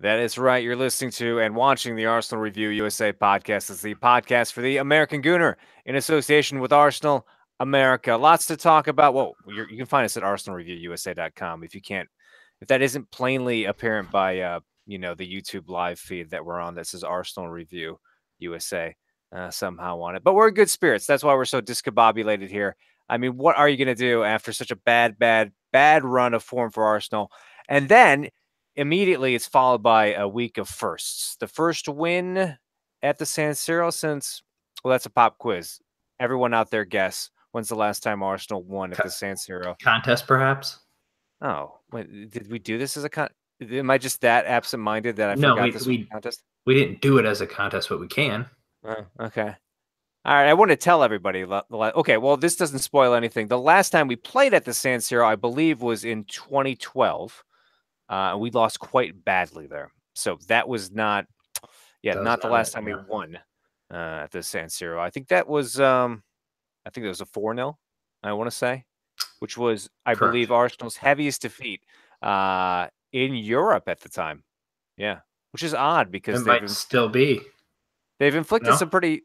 That is right. You're listening to and watching the Arsenal Review USA podcast. It's the podcast for the American Gooner in association with Arsenal America. Lots to talk about. Well, you can find us at arsenalreviewusa.com. If that isn't plainly apparent by the YouTube live feed that we're on, that says Arsenal Review USA somehow on it. But we're in good spirits. That's why we're so discombobulated here. I mean, what are you going to do after such a bad run of form for Arsenal? And then immediately it's followed by a week of firsts. The first win at the San Siro since, well, that's a pop quiz. Everyone out there guess, when's the last time Arsenal won at the San Siro? Contest, perhaps? Oh, wait, did we do this as a contest? Am I just that absent-minded that I forgot this was a contest? We didn't do it as a contest, but we can. Oh, okay. All right, I want to tell everybody. Okay, well, this doesn't spoil anything. The last time we played at the San Siro, I believe, was in 2012. We lost quite badly there. So that was not the last time we won at the San Siro. I think that was a 4-0, I want to say, which was, I believe, Arsenal's heaviest defeat in Europe at the time. Yeah, which is odd because it might still be. They've inflicted some pretty,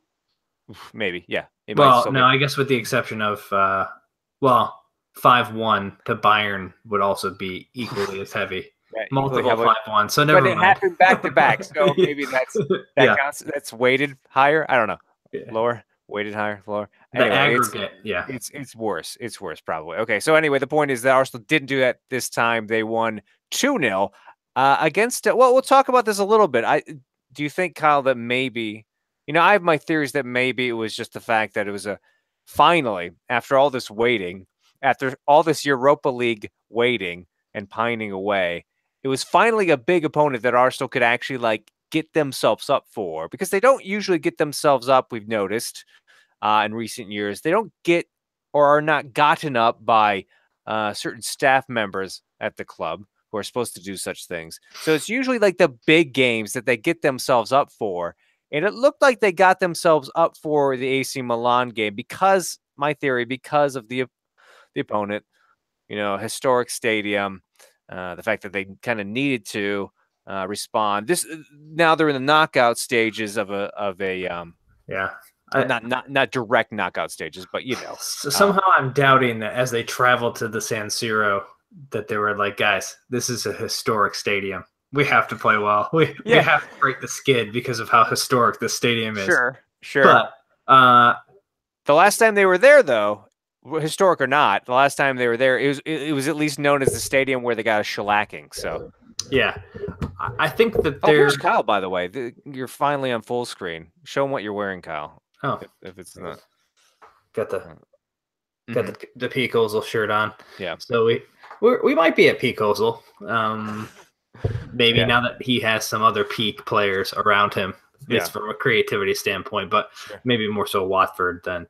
maybe, yeah. I guess with the exception of, 5-1 to Bayern would also be equally as heavy. Right, multiple 5-1. So never mind. But it happened back to back. So maybe counts. That's weighted higher. I don't know. Yeah. Lower, weighted higher, lower. Anyway, the aggregate, it's worse. It's worse probably. Okay. So anyway, the point is that Arsenal didn't do that this time. They won 2-0 against. Well, we'll talk about this a little bit. Do you think, Kyle, that maybe, I have my theories that maybe it was just the fact that it was finally, after all this waiting, after all this Europa League waiting and pining away, it was finally a big opponent that Arsenal could actually get themselves up for, because they don't usually get themselves up. We've noticed in recent years, they don't get or are not gotten up by certain staff members at the club who are supposed to do such things. So it's usually the big games that they get themselves up for. And it looked like they got themselves up for the AC Milan game because of the opponent, historic stadium, the fact that they kind of needed to respond. Now they're in the knockout stages of a not direct knockout stages, but So somehow I'm doubting that as they traveled to the San Siro, that they were like, guys, this is a historic stadium. We have to play well. We have to break the skid because of how historic this stadium is. Sure. But the last time they were there, though, historic or not, the last time they were there, it was at least known as the stadium where they got a shellacking. So yeah, I think that here's Kyle, by the way. You're finally on full screen. Show them what you're wearing, Kyle. Oh, if it's not, got the P. Kozul shirt on. Yeah. So we might be at P. Kozul. Maybe now that he has some other peak players around him, it's from a creativity standpoint, but maybe more so Watford than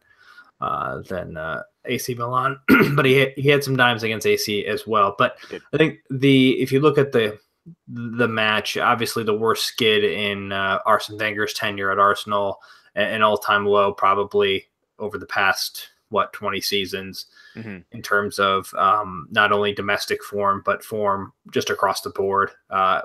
AC Milan. But he had some dimes against AC as well. But I think if you look at the match, obviously the worst skid in Arsene Wenger's tenure at Arsenal, an all-time low probably over the past 20 seasons in terms of not only domestic form, but form just across the board.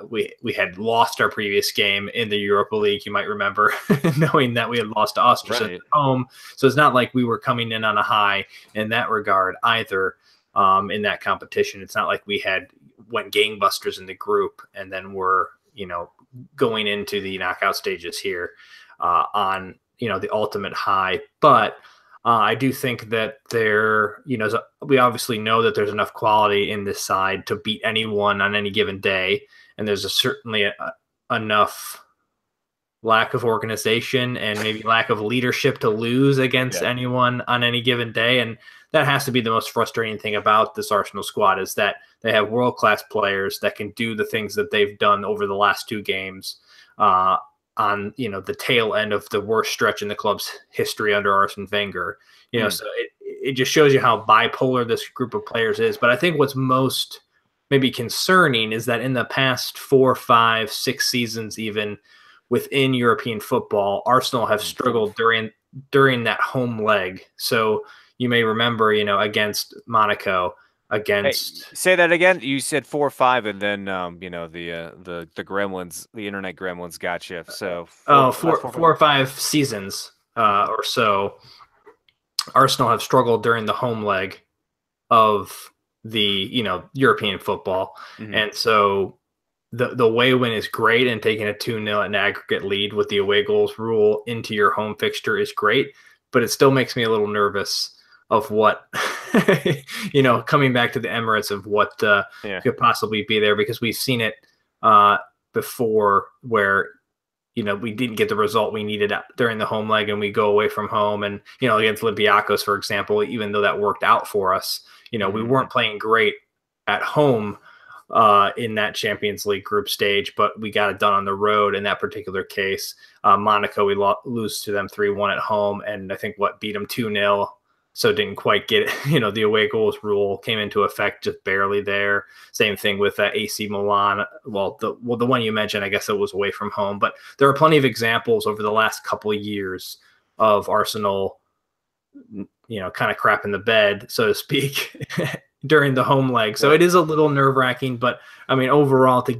We had lost our previous game in the Europa League, you might remember, knowing that we had lost to Ostersund at home. So it's not like we were coming in on a high in that regard either in that competition. It's not like we went gangbusters in the group and then we're, going into the knockout stages here on, the ultimate high. But I do think that we obviously know that there's enough quality in this side to beat anyone on any given day. And there's certainly enough lack of organization and maybe lack of leadership to lose against anyone on any given day. And that has to be the most frustrating thing about this Arsenal squad, is that they have world-class players that can do the things that they've done over the last two games on the tail end of the worst stretch in the club's history under Arsene Wenger. So it just shows you how bipolar this group of players is. But I think what's most maybe concerning is that in the past 4, 5, 6 seasons, even within European football, Arsenal have struggled during that home leg. So you may remember, against Monaco, Hey, against say that again. You said 4-5, and then the gremlins, the internet gremlins, got you. So last four, 5. four or five seasons Mhm. or so. Arsenal have struggled during the home leg of the European football, Mhm. and so the away win is great, and taking a 2-0 an aggregate lead with the away goals rule into your home fixture is great, but it still makes me a little nervous of what coming back to the Emirates, of what Yeah. could possibly be there, because we've seen it uh, before where we didn't get the result we needed during the home leg, and we go away from home. And, against Olympiacos, for example, even though that worked out for us, we Mhm. weren't playing great at home in that Champions League group stage, but we got it done on the road in that particular case. Monaco, we lose to them 3-1 at home, and I think beat them 2-0. So didn't quite get it. The away goals rule came into effect just barely there. Same thing with AC Milan. Well, the one you mentioned, I guess it was away from home, but there are plenty of examples over the last couple of years of Arsenal, kind of crap in the bed, so to speak, during the home leg. So Right. it is a little nerve wracking, but I mean, overall, to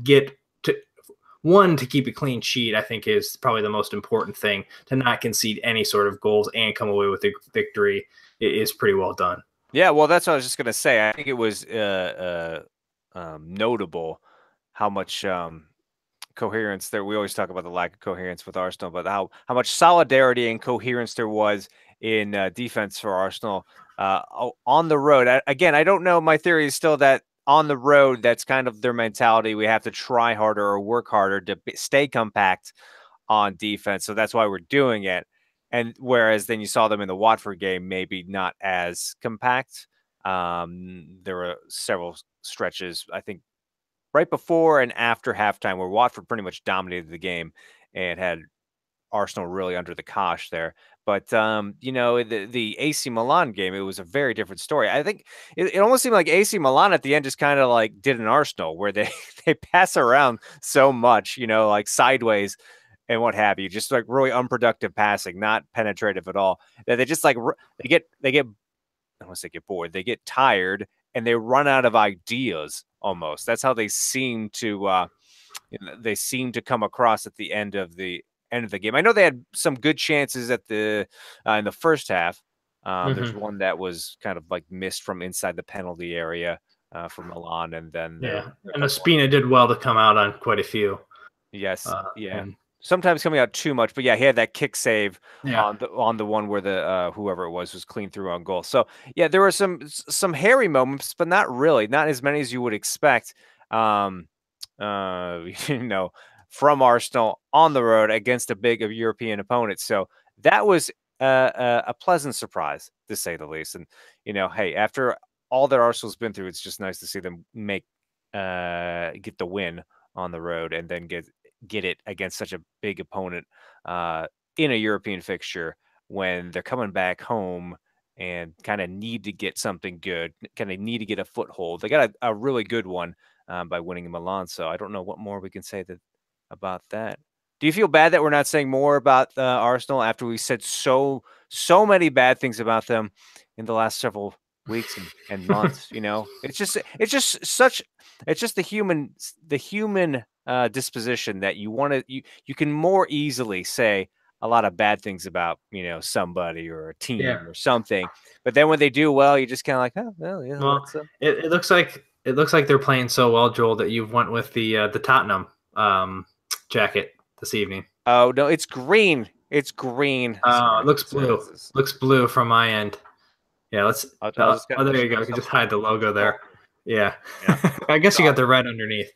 keep a clean sheet, I think is probably the most important thing. To not concede any sort of goals and come away with a victory is pretty well done. Yeah, well, that's what I was just gonna say. I think it was notable how much coherence there. We always talk about the lack of coherence with Arsenal, but how much solidarity and coherence there was in defense for Arsenal on the road. Again, I don't know. My theory is still that on the road, that's kind of their mentality. We have to try harder or work harder to stay compact on defense. So that's why we're doing it. And whereas then you saw them in the Watford game, maybe not as compact. There were several stretches, I think, right before and after halftime, where Watford pretty much dominated the game and had Arsenal really under the cosh there. But the AC Milan game, it was a very different story. I think it almost seemed like AC Milan at the end just kind of like did an Arsenal where they they pass around so much, like sideways and what have you, just like really unproductive passing, not penetrative at all. That they just like they get I want to say get bored, they get tired and they run out of ideas almost. That's how they seem to they seem to come across at the end of the game. I know they had some good chances at the in the first half. There's Mm-hmm. one that was kind of like missed from inside the penalty area for Milan, and then Yeah, there are a and couple Ospina did well to come out on quite a few. Yes, yeah. And Sometimes coming out too much, but yeah, he had that kick save yeah, on the one where the whoever it was clean through on goal. So yeah, there were some hairy moments, but not really, not as many as you would expect. Um, you know, from Arsenal on the road against a big European opponent. So that was a pleasant surprise to say the least. And hey, after all that Arsenal's been through, it's just nice to see them get the win on the road and then get it against such a big opponent uh, in a European fixture when they're coming back home and kind of need to get something good, kind of need to get a foothold. They got a really good one by winning in Milan. So I don't know what more we can say about that. Do you feel bad that we're not saying more about Arsenal after we said so many bad things about them in the last several weeks and months? It's just the human disposition that you can more easily say a lot of bad things about somebody or a yeah. team or something, but then when they do well, you just kind of like, oh well, yeah, Well, that's it looks like they're playing so well, Joel, that you've went with the Tottenham jacket this evening. oh no, it's green. It's green. It Sorry. looks blue. Looks blue from my end. Yeah, let's. I'll just kind Oh, of there you show go. You can just something. hide the logo Oh, there. Yeah, yeah. I guess you got Sorry. the red underneath.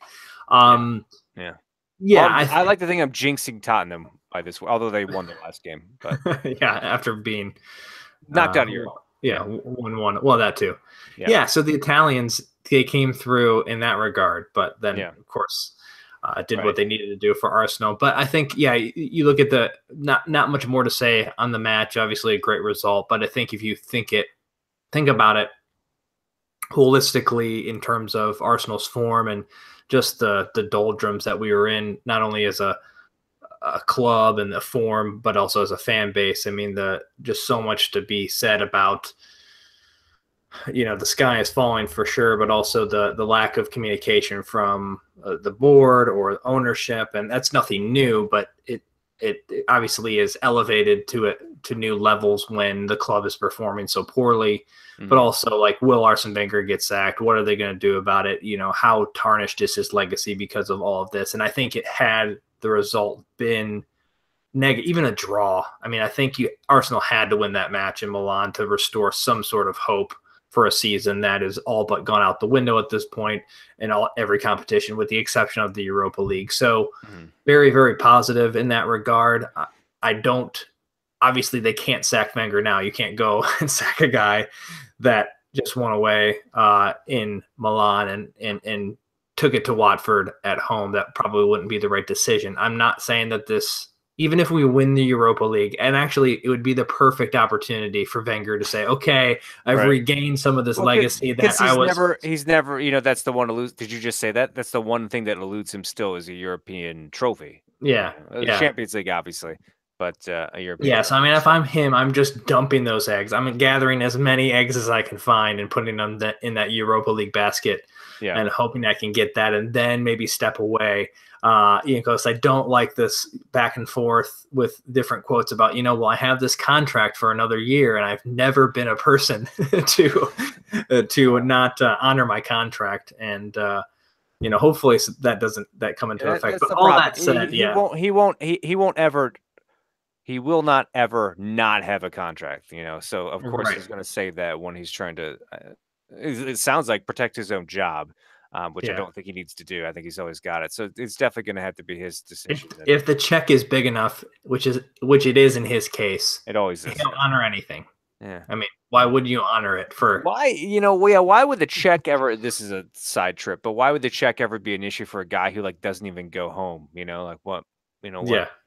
Yeah. Um, Yeah. Well, yeah, I like to think I'm jinxing Tottenham by this, although they won the last game, but yeah. After being knocked out of Europe. yeah, Yeah. 1-1. Well, that too. Yeah. Yeah, so the Italians, they came through in that regard, but then Yeah. of course did what Right. they needed to do for Arsenal. But I think, yeah, you look at the not much more to say on the match. Obviously, a great result, but I think if you think about it holistically in terms of Arsenal's form and just the doldrums that we were in, not only as a club and the form, but also as a fan base. I mean, the just so much to be said about the sky is falling for sure, but also the lack of communication from the board or ownership, and that's nothing new, but it obviously is elevated to new levels when the club is performing so poorly. But also, like, will Arsene Wenger get sacked? What are they going to do about it? How tarnished is his legacy because of all of this? And I think it had the result been negative, even a draw. I mean, I think Arsenal had to win that match in Milan to restore some sort of hope for a season that is all but gone out the window at this point in every competition, with the exception of the Europa League. So very, very positive in that regard. I don't. Obviously, they can't sack Wenger now. You can't go and sack a guy that just won away in Milan and took it to Watford at home. That probably wouldn't be the right decision. I'm not saying that this, even if we win the Europa League, and actually it would be the perfect opportunity for Wenger to say, okay, I've regained some of this legacy that I was. He's never, that's the one to lose. Did you just say that? That's the one thing that eludes him still is a European trophy. Yeah. Champions League, obviously, but a European. Yes. I mean, if I'm him, I'm just dumping those eggs. I'm gathering as many eggs as I can find and putting them in that Europa League basket and hoping I can get that and then maybe step away. Because I don't like this back and forth with different quotes about, well, I have this contract for another year and I've never been a person to not honor my contract. And, hopefully that doesn't come into effect. But all that said, he will not ever not have a contract, So of course he's going to say that when he's trying to, it sounds like, protect his own job. Which I don't think he needs to do. I think he's always got it. So it's definitely going to have to be his decision. If the check is big enough, which it is in his case, it always is. He'll honor anything. Yeah. I mean, why would you honor it for? Why, why would the check ever? This is a side trip, but why would the check ever be an issue for a guy who doesn't even go home? What?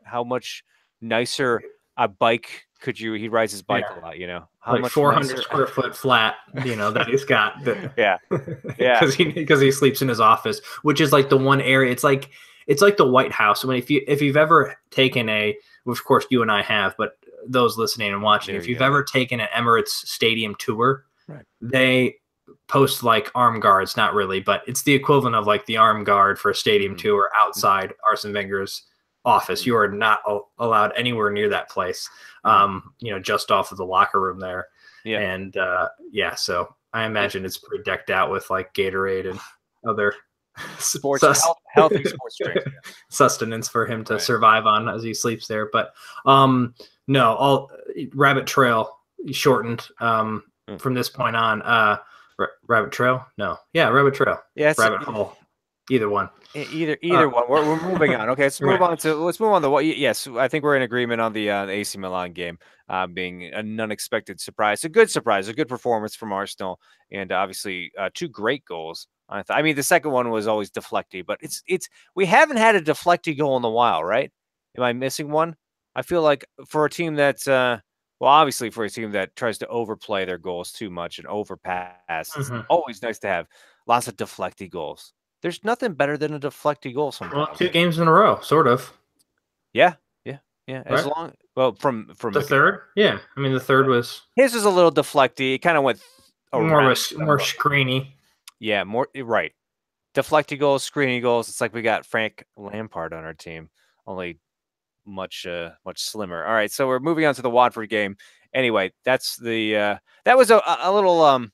How much nicer a bike could you? He rides his bike a lot. How much 400 square foot flat. That he's got. Yeah. Because he sleeps in his office, which is the one area. It's like the White House. I mean, if you've ever taken which of course you and I have, but those listening and watching, if you've ever taken an Emirates Stadium tour, they post armed guards. Not really, but it's the equivalent of the armed guard for a stadium tour outside Arsene Wenger's office. You are not allowed anywhere near that place. Just off of the locker room there. Yeah. And so I imagine it's pretty decked out with Gatorade and other sports healthy sports drinks. Sustenance for him to survive on as he sleeps there. But no, all Rabbit Trail shortened from this point on. Rabbit Trail? No. Yeah, Rabbit Trail. Yeah, Rabbit Hole. Either one. Either one. We're moving on. Okay, let's move on to what. Yes, I think we're in agreement on the AC Milan game being an unexpected surprise, a good surprise, a good performance from Arsenal, and obviously two great goals. I mean, the second one was always deflecty, but it's we haven't had a deflecty goal in a while, right? Am I missing one? I feel like for a team that's obviously for a team that tries to overplay their goals too much and overpass, it's always nice to have lots of deflecty goals. There's nothing better than a deflected goal sometimes. Well, 2 games in a row, sort of. Yeah. As long from the third, yeah. I mean, the third was his was a little deflecty. It kind of went more screeny. Yeah, more right. Deflected goals, screeny goals. It's like we got Frank Lampard on our team, only much slimmer. All right, so we're moving on to the Watford game. Anyway, that's the that was a little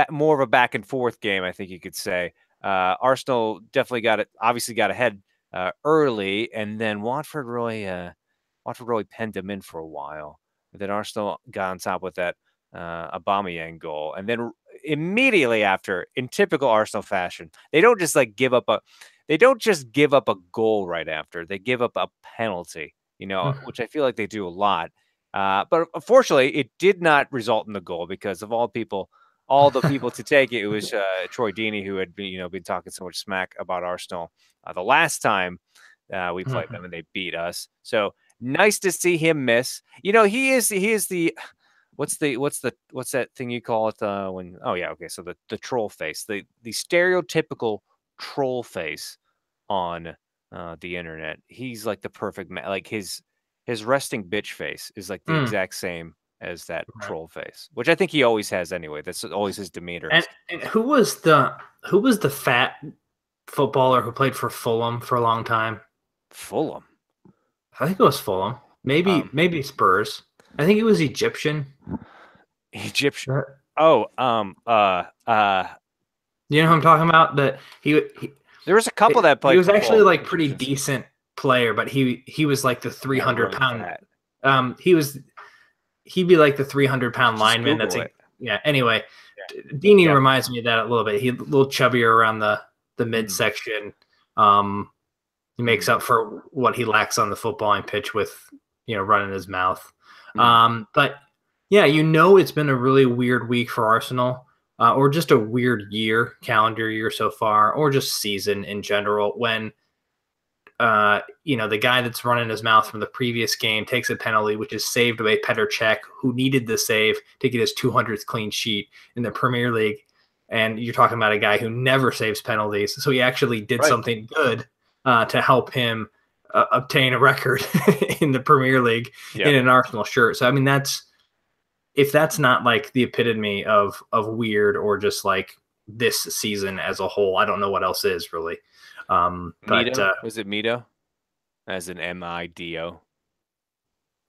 more of a back and forth game, I think you could say. Arsenal definitely got ahead early, and then Watford really penned them in for a while. And then Arsenal got on top with that Aubameyang goal, and then immediately after, in typical Arsenal fashion, they don't just give up a goal right after. They give up a penalty, which I feel like they do a lot. But unfortunately, it did not result in the goal because of all the people to take it. It was Troy Deeney who had been talking so much smack about Arsenal the last time we played them and they beat us. So nice to see him miss. He is the what's that thing you call it when so the troll face, the stereotypical troll face on the internet. He's like the perfect man. Like his resting bitch face is like the exact same as that Right. troll face, which I think he always has anyway. That's always his demeanor. And who was the fat footballer who played for Fulham for a long time? Fulham. I think it was Fulham. Maybe Spurs. I think he was Egyptian. Egyptian. Right. Oh, You know who I'm talking about? That there was a couple that he played was for actually Fulham. like pretty decent player, but he was like the three Yeah, hundred really pound. fat. He'd be like the 300-pound Just lineman. Google it. Yeah. Anyway, Yeah. Deeney Yeah. reminds me of that a little bit. He's a little chubbier around the Mm. midsection. He makes Mm. up for what he lacks on the footballing pitch with running his mouth. Mm. But yeah, it's been a really weird week for Arsenal, or just a weird calendar year so far, or just season in general. When the guy that's running his mouth from the previous game takes a penalty, which is saved by Petr Cech, who needed the save to get his 200th clean sheet in the Premier League. And you're talking about a guy who never saves penalties. So he actually did Right. something good to help him obtain a record in the Premier League in an Arsenal shirt. So, I mean, if that's not like the epitome of weird, or just like this season as a whole, I don't know what else is really. Mido? Was it Mido? As an Mido.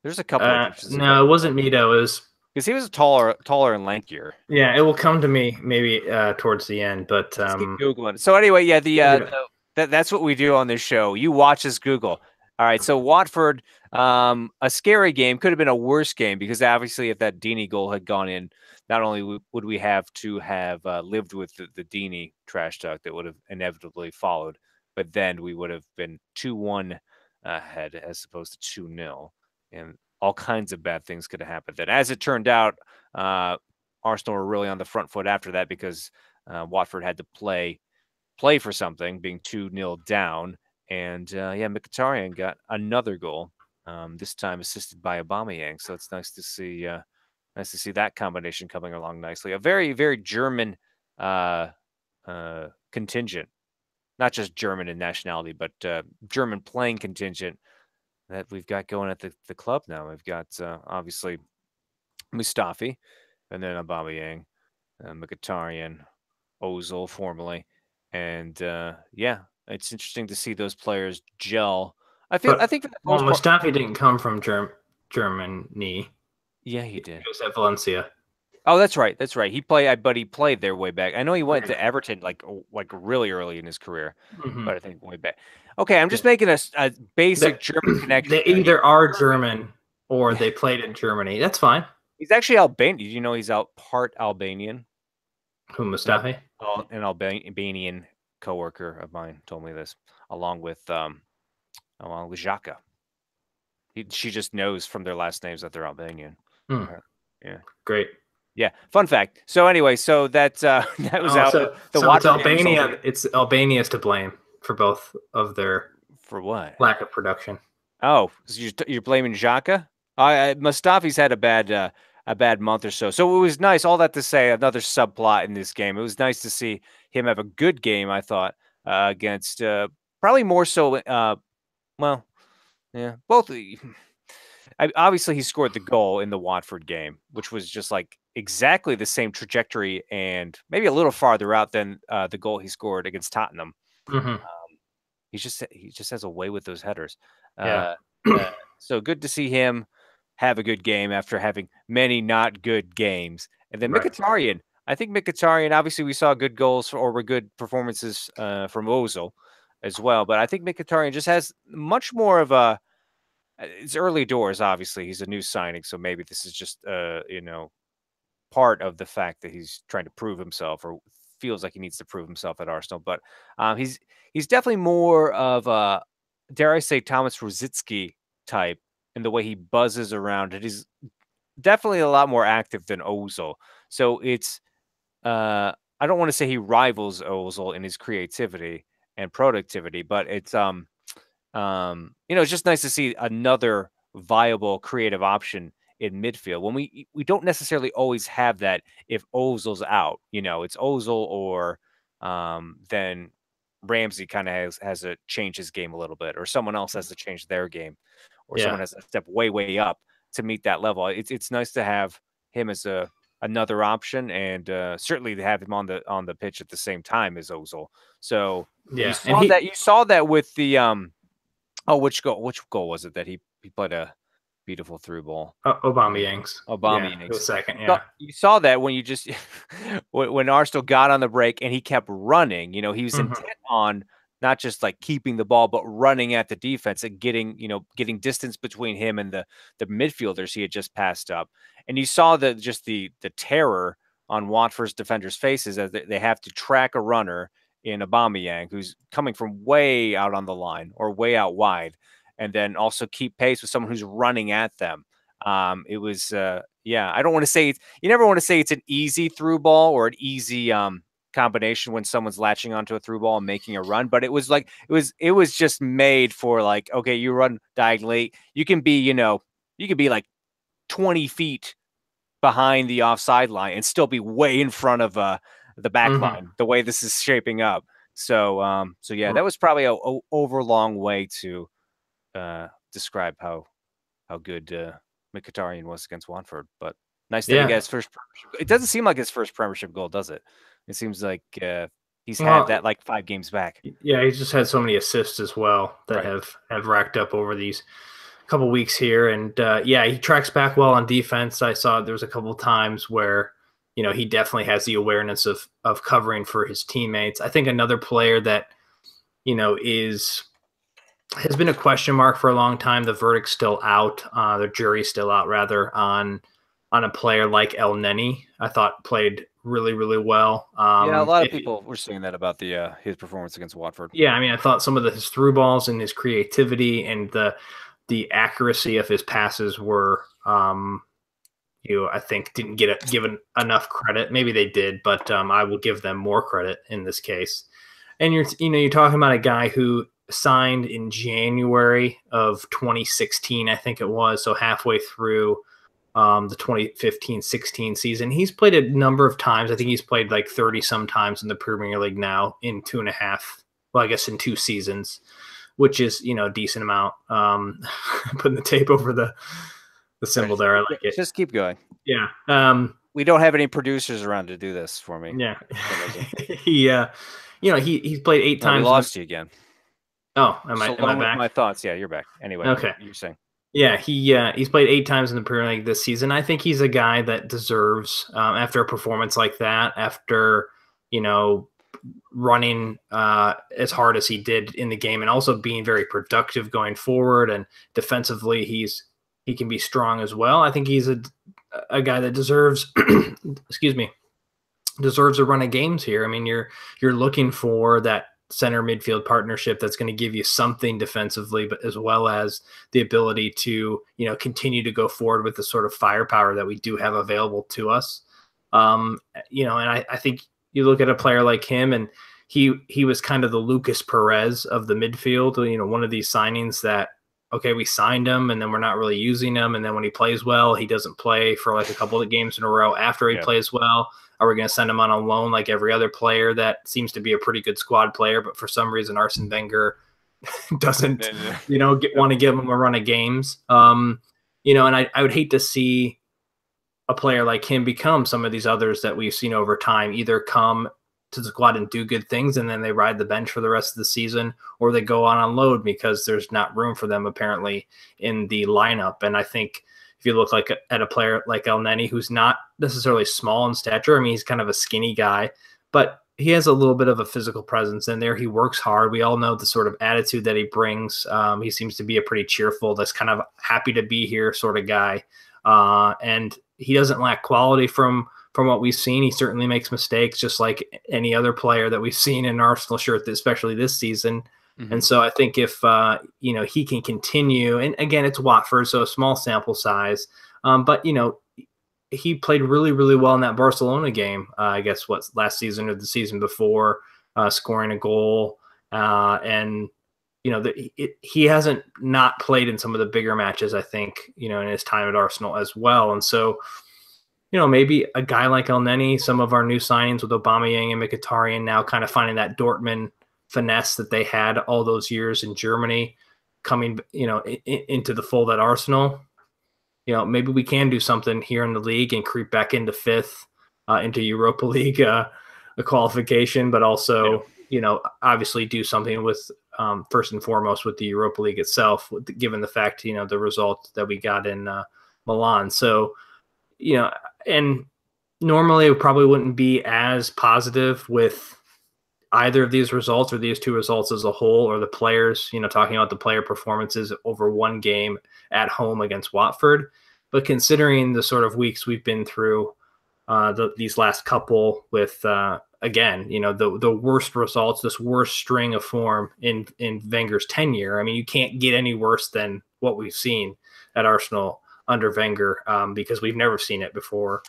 There's a couple of instances ago. No, it wasn't Mito. It was Because he was taller and lankier. Yeah, it will come to me maybe towards the end, but Let's keep Googling. So anyway, yeah, yeah. that's what we do on this show. You watch us Google. All right, so Watford, a scary game. Could have been a worse game, because obviously if that Deeney goal had gone in, not only would we have to have lived with the Deeney trash talk that would have inevitably followed, but then we would have been 2-1 ahead as opposed to 2-0. And all kinds of bad things could have happened then. As it turned out, Arsenal were really on the front foot after that, because Watford had to play for something, being 2-0 down. And Mkhitaryan got another goal, this time assisted by Aubameyang. So it's nice to see that combination coming along nicely. A very, very German contingent, not just German in nationality, but German playing contingent that we've got going at the club now. We've got obviously Mustafi, and then Aubameyang, Mkhitaryan, Ozil formerly, and it's interesting to see those players gel. I think for the most part, Mustafi didn't come from Germany. Yeah, he did. He was at Valencia. Oh, that's right. That's right. He played there way back. I know he went to Everton like really early in his career, but I think way back. Okay, I'm just making a basic German connection. They either are German or they played in Germany. That's fine. He's actually Albanian. Did you know he's part Albanian? Who, Mustafi? An Albanian coworker of mine told me this, along with Xhaka. She just knows from their last names that they're Albanian. Yeah, great. Yeah, fun fact. So anyway, so that was out. So it's Albania. It's Albania's to blame for both of their lack of production. Oh, so you're blaming Xhaka? Mustafi's had a bad month or so. So it was nice. All that to say, another subplot in this game. It was nice to see him have a good game, I thought, against probably more so. Both. Obviously, he scored the goal in the Watford game, which was just like exactly the same trajectory and maybe a little farther out than the goal he scored against Tottenham. Mm-hmm. He just has a way with those headers. So good to see him have a good game after having many not good games. And then Mkhitaryan, I think Mkhitaryan, obviously we saw good goals or good performances from Ozil as well, but I think Mkhitaryan just has much more of a. It's early doors. Obviously, he's a new signing, so maybe this is just part of the fact that he's trying to prove himself, or feels like he needs to prove himself at Arsenal. But he's definitely more of a, dare I say, Thomas Rosicky type in the way he buzzes around. And he's definitely a lot more active than Ozil. So it's I don't want to say he rivals Ozil in his creativity and productivity, but it's it's just nice to see another viable creative option in midfield when we don't necessarily always have that. If Ozil's out, it's Ozil or then Ramsey kind of has to change his game a little bit, or someone else has to change their game, or someone has to step way up. to meet that level. It's nice to have him as another option, and certainly to have him on the pitch at the same time as Ozil. So you Yeah, and saw that with the oh, which goal was it that he played a beautiful through ball? Aubameyang's. Yeah, it Aubameyang's. was second. So Yeah. you saw that when you just when Arsenal got on the break and he kept running. He was Hmm. intent on not just like keeping the ball, but running at the defense and getting distance between him and the midfielders he had just passed up. And you saw the terror on Watford's defenders' faces as they have to track a runner in Aubameyang who's coming from way out on the line or way out wide, and then also keep pace with someone who's running at them. It was yeah. I don't want to say you never want to say it's an easy through ball or an easy combination when someone's latching onto a through ball and making a run, but it was like it was just made for like, okay, you run diagonally, you can be like 20 feet behind the offside line and still be way in front of the back Hmm. line the way this is shaping up. So yeah, that was probably a overlong way to describe how good Mkhitaryan was against Watford. But nice that he got Yeah. his first Premiership. It doesn't seem like his first Premiership goal, does it? It seems like he's had Well, that like 5 games back. yeah, he's just had so many assists as well that Right. have racked up over these couple weeks here, and yeah, he tracks back well on defense. I saw there was a couple of times where he definitely has the awareness of covering for his teammates. I think another player that is has been a question mark for a long time. The verdict's still out. The jury's still out, rather, on a player like El Neni. I thought played really, really well. Yeah, a lot of people were saying that about the his performance against Watford. Yeah, I mean, I thought some of his through balls and his creativity and the accuracy of his passes were, I think didn't get given enough credit. Maybe they did, but I will give them more credit in this case. And you're talking about a guy who signed in January of 2016, I think it was, so halfway through the 2015-16 season. He's played a number of times. I think he's played like 30 some times in the Premier League now in 2.5, well, I guess in 2 seasons, which is, a decent amount. Putting the tape over the symbol there. I like it. Just keep going. Yeah. We don't have any producers around to do this for me. Yeah. He's played 8 times. We lost you again. Oh, am I back? My thoughts. Yeah, you're back. Anyway, okay. You're saying. Yeah, he's played 8 times in the Premier League this season. I think he's a guy that deserves, after a performance like that, after running as hard as he did in the game, and also being very productive going forward, and defensively he can be strong as well. I think he's a guy that deserves, excuse me, deserves a run of games here. I mean, you're looking for that center midfield partnership that's going to give you something defensively, but as well as the ability to, continue to go forward with the sort of firepower that we do have available to us. And I think you look at a player like him, and he was kind of the Lucas Perez of the midfield, one of these signings that, okay, we signed him and then we're not really using him. And then when he plays well, he doesn't play for like a couple of games in a row after he plays well. Are we going to send him on a loan like every other player that seems to be a pretty good squad player, but for some reason Arsene Wenger doesn't, want to give him a run of games? And I would hate to see a player like him become some of these others that we've seen over time, either come to the squad and do good things and then they ride the bench for the rest of the season, or they go on unload because there's not room for them apparently in the lineup. And I think if you look at a player like El Neni, who's not necessarily small in stature, I mean, he's kind of a skinny guy, but he has a little bit of a physical presence in there. He works hard. We all know the sort of attitude that he brings. He seems to be a pretty cheerful, that's kind of happy to be here sort of guy. And he doesn't lack quality from what we've seen. He certainly makes mistakes, just like any other player that we've seen in an Arsenal shirt, especially this season. Mm-hmm. And so I think if, he can continue, and again, it's Watford, so a small sample size, but, he played really, really well in that Barcelona game, I guess last season or the season before, scoring a goal. And, he hasn't not played in some of the bigger matches, I think, in his time at Arsenal as well. And so, maybe a guy like El Neni, some of our new signings with Aubameyang and Mkhitaryan now kind of finding that Dortmund finesse that they had all those years in Germany coming, into the fold at Arsenal. maybe we can do something here in the league and creep back into fifth, into Europa League a qualification, but Yeah. also, obviously do something with first and foremost with the Europa League itself, given the fact, the result that we got in Milan. So, and normally it probably wouldn't be as positive with either of these results or these two results as a whole, or the players, talking about the player performances over one game at home against Watford. But considering the sort of weeks we've been through these last couple with, again, the worst results, this worst string of form in Wenger's tenure. I mean, you can't get any worse than what we've seen at Arsenal under Wenger, because we've never seen it before.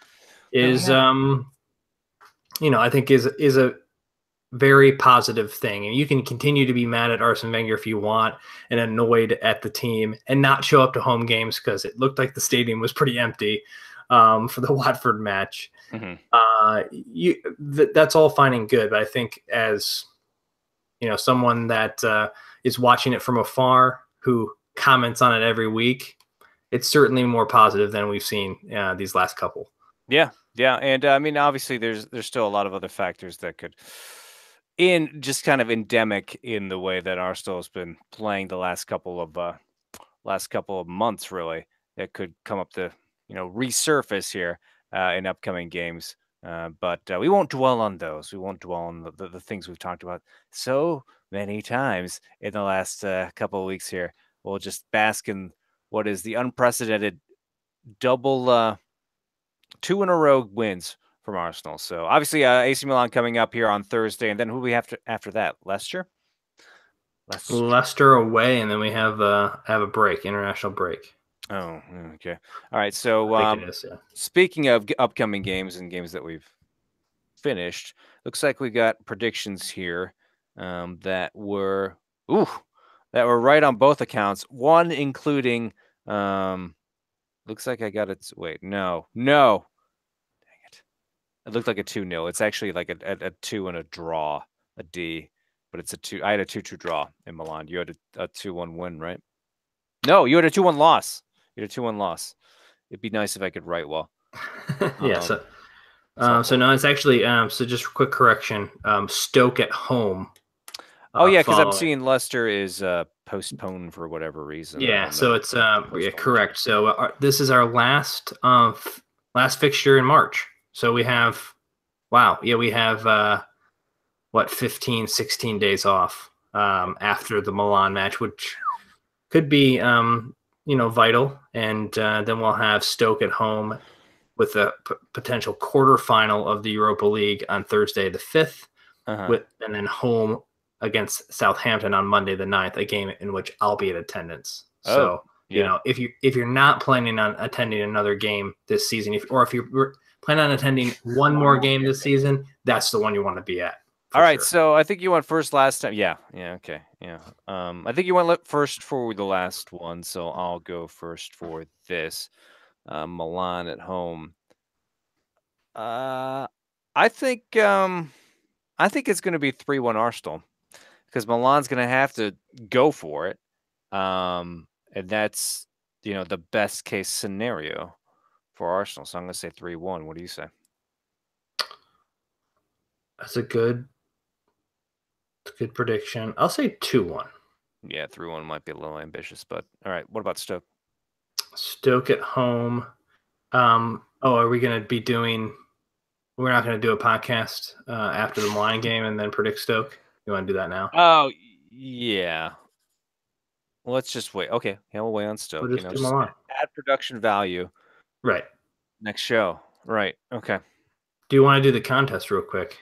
No, we haven't. I think is a very positive thing. And you can continue to be mad at Arsene Wenger if you want and annoyed at the team and not show up to home games, because it looked like the stadium was pretty empty for the Watford match. Mm-hmm. That's all fine and good. But I think as, someone that is watching it from afar, who comments on it every week, it's certainly more positive than we've seen these last couple. Yeah, yeah, and I mean, obviously, there's still a lot of other factors that could, just kind of endemic in the way that Arsenal has been playing the last couple of months, really, that could come up to resurface here in upcoming games. But we won't dwell on those. We won't dwell on the things we've talked about so many times in the last couple of weeks here. We'll just bask in what is the unprecedented double. 2 in a row wins from Arsenal. So obviously, AC Milan coming up here on Thursday, and then who we have after that? Leicester. Leicester away, and then we have a break, international break. Oh, okay. All right. So I think it is. Yeah. speaking of upcoming games and games that we've finished, looks like we got predictions here that were right on both accounts. One including looks like I got it. Wait, no. It looked like a 2-0. It's actually like a 2 and a draw, a D, but it's a 2. I had a 2-2 draw in Milan. You had a 2-1 win, right? No, you had a 2-1 loss. You had a 2-1 loss. It'd be nice if I could write well. Yeah. So no, it's actually so just a quick correction. Stoke at home. Oh yeah, because I'm seeing Leicester is postponed for whatever reason. Yeah, so it's correct. So this is our last fixture in March. So we have, we have 15, 16 days off after the Milan match, which could be vital. And then we'll have Stoke at home with a potential quarterfinal of the Europa League on Thursday the 5th, and then home against Southampton on Monday the 9th, a game in which I'll be in attendance. So, if you're not planning on attending another game this season, if you plan on attending one more game this season, that's the one you want to be at. All right, so I think you went first last time. Yeah, okay, yeah. I think you went first for the last one, so I'll go first for this. Milan at home. I think it's going to be 3-1 Arsenal, because Milan's going to have to go for it, and that's the best case scenario for Arsenal. So I'm going to say 3-1. What do you say? That's a good prediction. I'll say 2-1. Yeah, 3-1 might be a little ambitious, but all right. What about Stoke? Stoke at home. Are we going to be doing? We're not going to do a podcast after the Milan game and then predict Stoke. You want to do that now? Oh yeah. Well, let's just wait. Okay, yeah, we'll wait on Stoke. We'll just add production value. Right. Next show. Right. Okay. Do you want to do the contest real quick?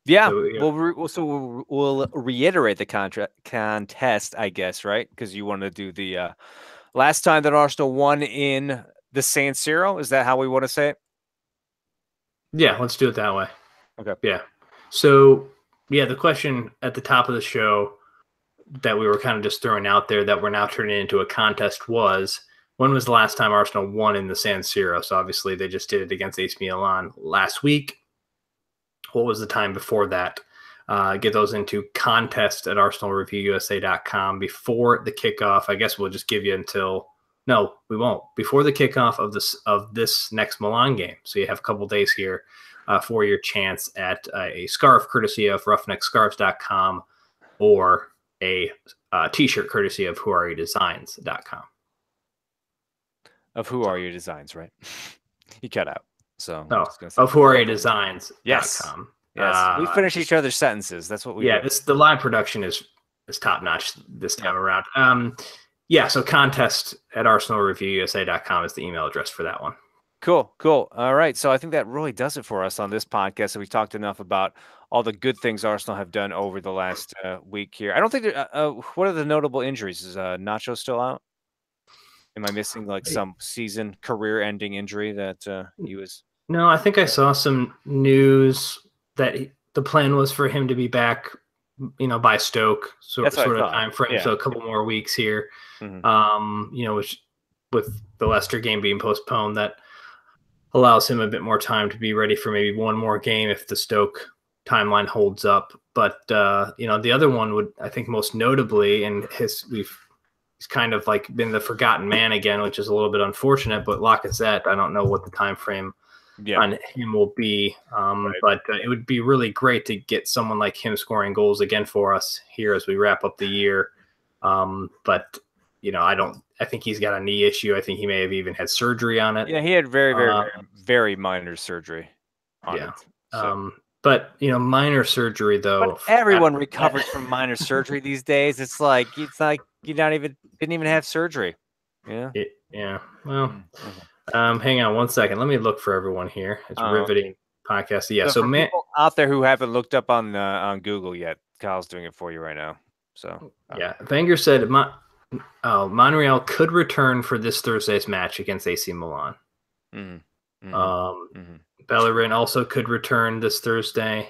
Yeah. We'll reiterate the contest, I guess, right? Because you want to do the last time that Arsenal won in the San Siro. Is that how we want to say it? Yeah, let's do it that way. Okay. Yeah. So, the question at the top of the show that we were kind of just throwing out there that we're now turning into a contest was, when was the last time Arsenal won in the San Siro? So obviously they just did it against AC Milan last week. What was the time before that? Get those into contest at ArsenalReviewUSA.com before the kickoff. I guess we'll just give you until No, we won't. Before the kickoff of this next Milan game. So you have a couple days here for your chance at a scarf courtesy of roughneckscarves.com or a t-shirt courtesy of whoareyoudesigns.com. Of Who Are You Designs, right? You cut out. So No, I'm just gonna say of whoareyoudesigns.com. yes. Yes. We finish each other's sentences. That's what we do. The live production is top notch this time around. So contest at arsenalreviewusa.com is the email address for that one. Cool. All right. So I think that really does it for us on this podcast. So we talked enough about all the good things Arsenal have done over the last week here. I don't think what are the notable injuries? Is Nacho still out? Am I missing like some season career-ending injury that he was? No, I think I saw some news that the plan was for him to be back, by Stoke sort of time frame. Yeah. So a couple more weeks here. Mm-hmm. Which with the Leicester game being postponed, that allows him a bit more time to be ready for maybe one more game if the Stoke timeline holds up. But the other one would, I think, most notably, and he's kind of like been the forgotten man again, which is a little bit unfortunate. But Lacazette, I don't know what the time frame on him will be, but it would be really great to get someone like him scoring goals again for us here as we wrap up the year. But I think he's got a knee issue. I think he may have even had surgery on it. Yeah, he had very minor surgery on it. So. But minor surgery though. But everyone recovers from minor surgery these days. It's like you didn't even have surgery. Yeah. Well, hang on one second. Let me look for everyone here. It's a riveting podcast. Yeah. So people out there who haven't looked up on Google yet, Kyle's doing it for you right now. So Wenger said Monreal could return for this Thursday's match against AC Milan. Bellerin also could return this Thursday.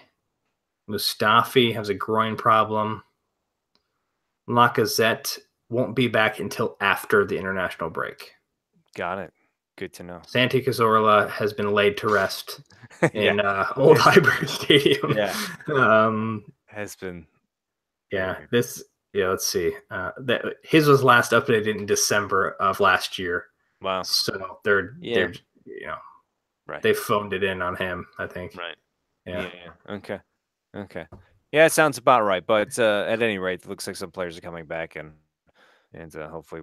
Mustafi has a groin problem. Lacazette won't be back until after the international break. Got it. Good to know. Santi Cazorla has been laid to rest in Old Highbury Stadium. Has been. Let's see. His was last updated in December of last year. Wow. So they're they phoned it in on him, I think. Right. Yeah. Okay. Yeah, it sounds about right. But at any rate, it looks like some players are coming back, and hopefully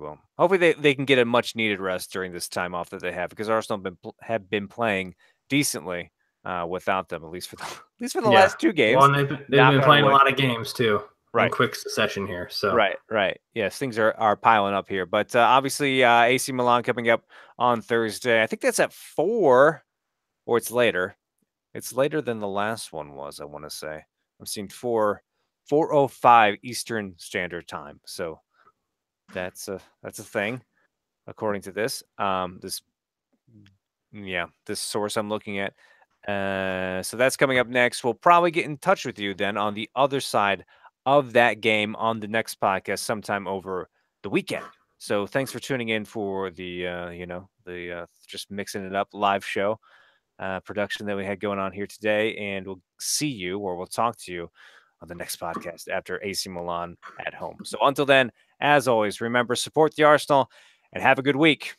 they can get a much needed rest during this time off that they have, because Arsenal have been playing decently without them, at least for the last two games. Well, and they've been playing a lot of games too. Right. In quick succession here. So right. Yes, things are piling up here. But obviously AC Milan coming up on Thursday. I think that's at 4, or it's later. It's later than the last one was, I want to say. I'm seeing 4:05 Eastern Standard Time. So that's a thing, according to this. This source I'm looking at. So that's coming up next. We'll probably get in touch with you then on the other side of that game on the next podcast sometime over the weekend. So thanks for tuning in for the just mixing it up live show production that we had going on here today. And we'll see you, or we'll talk to you on the next podcast after AC Milan at home. So until then, as always, remember, support the Arsenal and have a good week.